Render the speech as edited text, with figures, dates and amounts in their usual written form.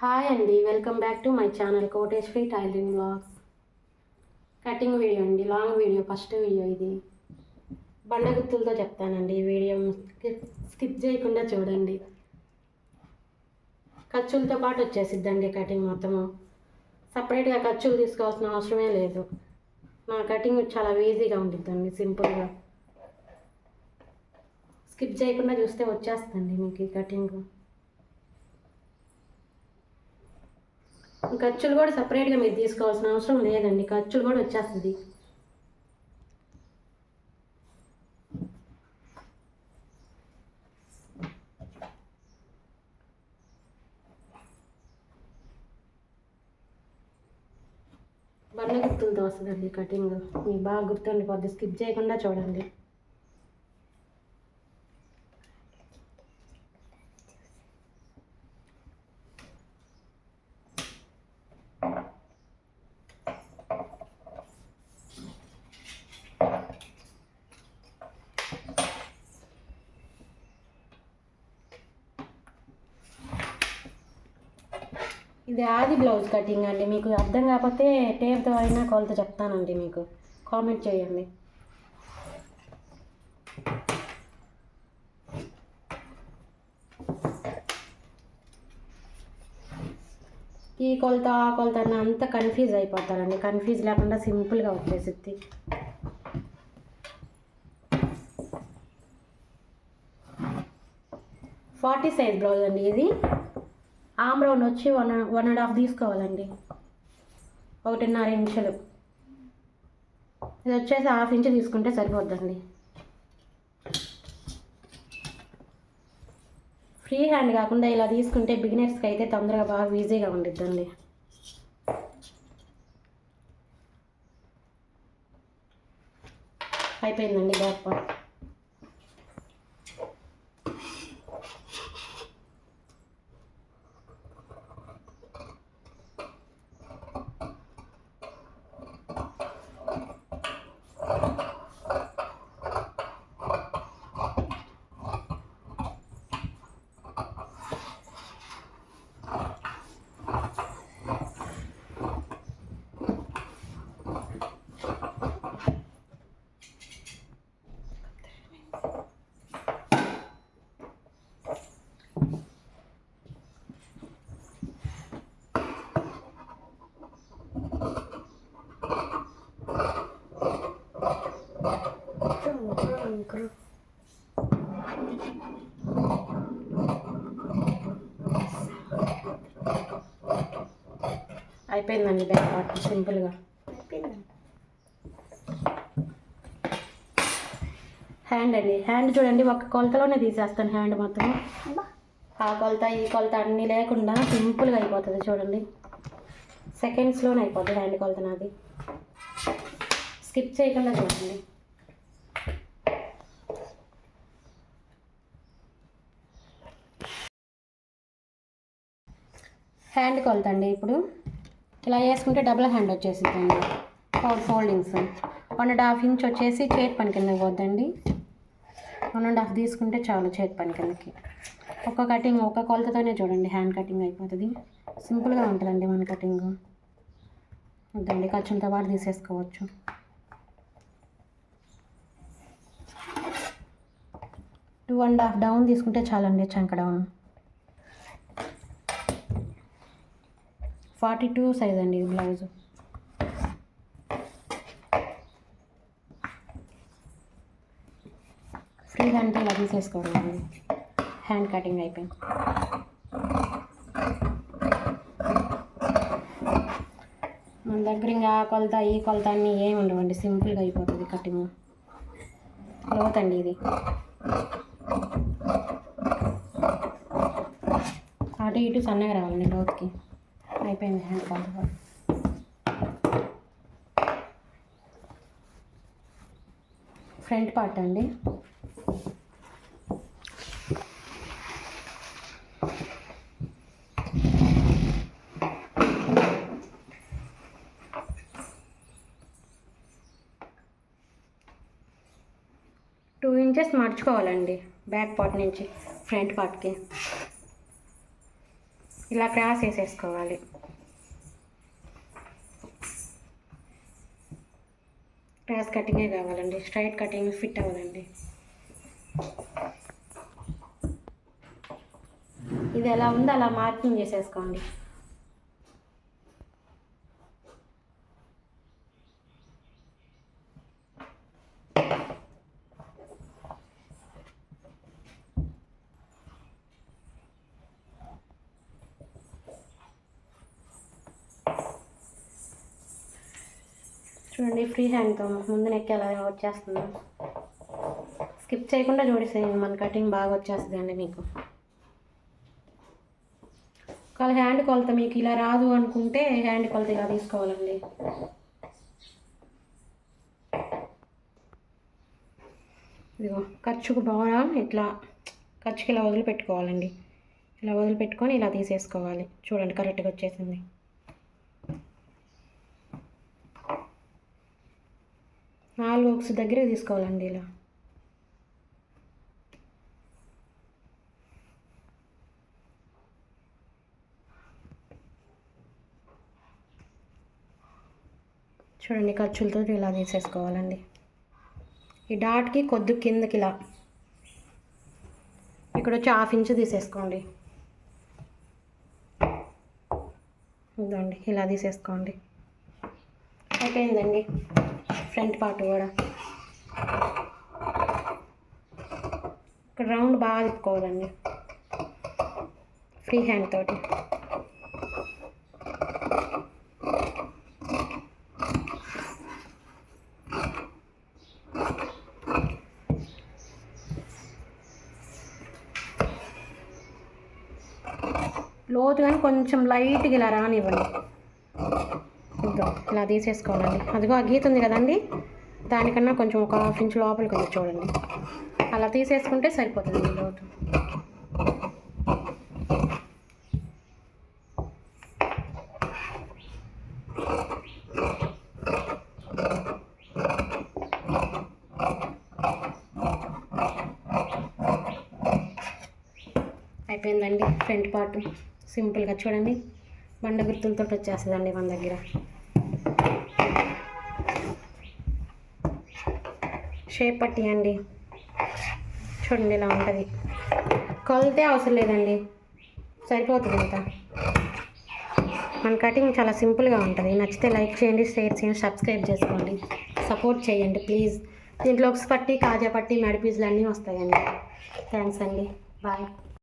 Hi అండి, welcome back to my channel Koteswari tailoring blogs. Cutting video అండి, long video, first video ఇది. బండ గుర్తులతో చెప్తానండి. ఈ వీడియో స్కిప్ చేయకుండా చూడండి. ఖర్చులతో పాటు వచ్చేసిద్దండి కటింగ్ మొత్తము. సపరేట్గా ఖర్చులు తీసుకోవాల్సిన అవసరమే లేదు. నా కటింగ్ చాలా ఈజీగా ఉంటుందండి, సింపుల్గా. స్కిప్ చేయకుండా చూస్తే వచ్చేస్తుంది మీకు ఈ కటింగ్. ఖర్చులు కూడా సపరేట్గా మీరు తీసుకోవాల్సిన అవసరం లేదండి, ఖర్చులు కూడా వచ్చేస్తుంది. బండ గుర్తులతో వస్తుందండి కటింగ్, మీకు బాగా గుర్తుండిపోద్ది. స్కిప్ చేయకుండా చూడండి. ఇది ఆది బ్లౌజ్ కటింగ్ అండి. మీకు అర్థం కాకపోతే టేప్తో అయినా కొలత చెప్తానండి, మీకు కామెంట్ చేయండి. ఈ కొలత ఆ కొలత అన్న అంతా కన్ఫ్యూజ్ అయిపోతారండి. కన్ఫ్యూజ్ లేకుండా సింపుల్గా వచ్చేసిద్ది. ఫార్టీ సైజ్ బ్లౌజ్ అండి ఇది. ఆమ్ రౌండ్ వచ్చి 1.5 తీసుకోవాలండి, 1.5 ఇంచులు. ఇది వచ్చేసి 1/2 ఇంచు తీసుకుంటే సరిపోద్దండి. ఫ్రీ హ్యాండ్ కాకుండా ఇలా తీసుకుంటే బిగినర్స్కి అయితే తొందరగా బాగా ఈజీగా ఉండిద్దండి. అయిపోయిందండి బ్యాక్ పార్ట్. అయిపోయిందండి బ్యాక్ పార్ట్ సింపుల్గా. హ్యాండ్ అండి, హ్యాండ్ చూడండి, ఒక కొలతలోనే తీసేస్తాను హ్యాండ్ మొత్తం. ఆ కొలత ఈ కొలత అన్నీ లేకుండా సింపుల్గా అయిపోతుంది చూడండి. సెకండ్స్లోనే అయిపోతుంది హ్యాండ్ కొలత నాది. స్కిప్ చేయకుండా చూడండి. హ్యాండ్ కొలత అండి. ఇప్పుడు ఇలా వేసుకుంటే డబుల్ హ్యాండ్ వచ్చేసిందండి. 4 ఫోల్డింగ్స్. 1.5 ఇంచ్ వచ్చేసి చేతి పని కిందకి పోద్దండి. 1.5 తీసుకుంటే చాలు చేతి పని కిందకి. ఒక్క కటింగ్ ఒక కొలతతోనే చూడండి హ్యాండ్ కటింగ్ అయిపోతుంది. సింపుల్గా ఉంటుందండి మన కటింగ్. వద్దండి, ఖర్చులతో పాటు తీసేసుకోవచ్చు. టూ అండ్ హాఫ్ డౌన్ తీసుకుంటే చాలండి, చంక డౌన్. 42 సైజ్ అండి ఇది బ్లౌజ్. ఫ్రీ హ్యాండ్ ఇలా తీసేసుకోవడం అండి. హ్యాండ్ కటింగ్ అయిపోయింది. మన దగ్గర ఇంకా ఆ కొలత ఈ కొలత అన్నీ ఏమి ఉండవండి, సింపుల్గా అయిపోతుంది కటింగ్. లోతండి ఇది. అటు ఇటు సన్నగా రావాలండి లోతుకి. అయిపోయింది హ్యాండ్ కొలత. ఫ్రంట్ పార్ట్ అండి. టూ ఇంచెస్ మర్చుకోవాలండి బ్యాక్ పార్ట్ నుంచి ఫ్రంట్ పార్ట్కి. ఇలా క్రాస్ వేసేసుకోవాలి. క్రాస్ కటింగే కావాలండి, స్ట్రైట్ కటింగ్ ఫిట్ అవ్వదండి. ఇది ఎలా ఉందో అలా మార్కింగ్ చేసేసుకోండి. చూడండి, ఫ్రీ హ్యాండ్తో ముందు నెక్ ఎలా వచ్చేస్తుందో స్కిప్ చేయకుండా చూడేసేయండి, మన కటింగ్ బాగా వచ్చేస్తుంది అండి మీకు. ఒకవేళ హ్యాండ్ కొలత మీకు ఇలా రాదు అనుకుంటే హ్యాండ్ కొలత ఇలా తీసుకోవాలండి. ఇదిగో ఖర్చుకు బాగా ఇట్లా ఖర్చుకి ఇలా వదిలిపెట్టుకోవాలండి. ఇలా వదిలిపెట్టుకొని ఇలా తీసేసుకోవాలి. చూడండి, కరెక్ట్గా వచ్చేసింది. నాలుగు హుక్స్ దగ్గర తీసుకోవాలండి. ఇలా చూడండి, ఖర్చులతో ఇలా తీసేసుకోవాలండి. ఈ డాట్కి కొద్ది కిందకి ఇలా ఇక్కడ వచ్చి 1/2 ఇంచ్ తీసేసుకోండి. ఇదండి, ఇలా తీసేసుకోండి. అయిపోయిందండి ఫ్రంట్ పార్ట్ కూడా. ఇక్కడ రౌండ్ బాగా తిప్పుకోవాలండి ఫ్రీ హ్యాండ్ తోటి. లోతుగానే కొంచెం లైట్గా ఇలా రానివ్వండి. ఇదో ఇలా తీసేసుకోవాలండి. అదిగో ఆ గీత ఉంది కదండి, దానికన్నా కొంచెం ఒక 1/2 ఇంచ్ లోపలికి ఉంది చూడండి. అలా తీసేసుకుంటే సరిపోతుంది లోతు. అయిపోయిందండి ఫ్రంట్ పార్ట్. సింపుల్గా చూడండి, బండ గుర్తులతో వచ్చేస్తుందండి మన దగ్గర. షేప్ పట్టి అండి, చూడండి ఇలా ఉంటుంది. కొలితే అవసరం లేదండి, సరిపోతుంది ఇంత. మన కటింగ్ చాలా సింపుల్గా ఉంటుంది. నచ్చితే లైక్ చేయండి, షేర్ చేయండి, సబ్స్క్రైబ్ చేసుకోండి, సపోర్ట్ చేయండి ప్లీజ్. దీంట్లో ఉక్స్ పట్టి, కాజా పట్టి, మెడ పీసులు అన్నీ వస్తాయండి. థ్యాంక్స్ అండి, బాయ్.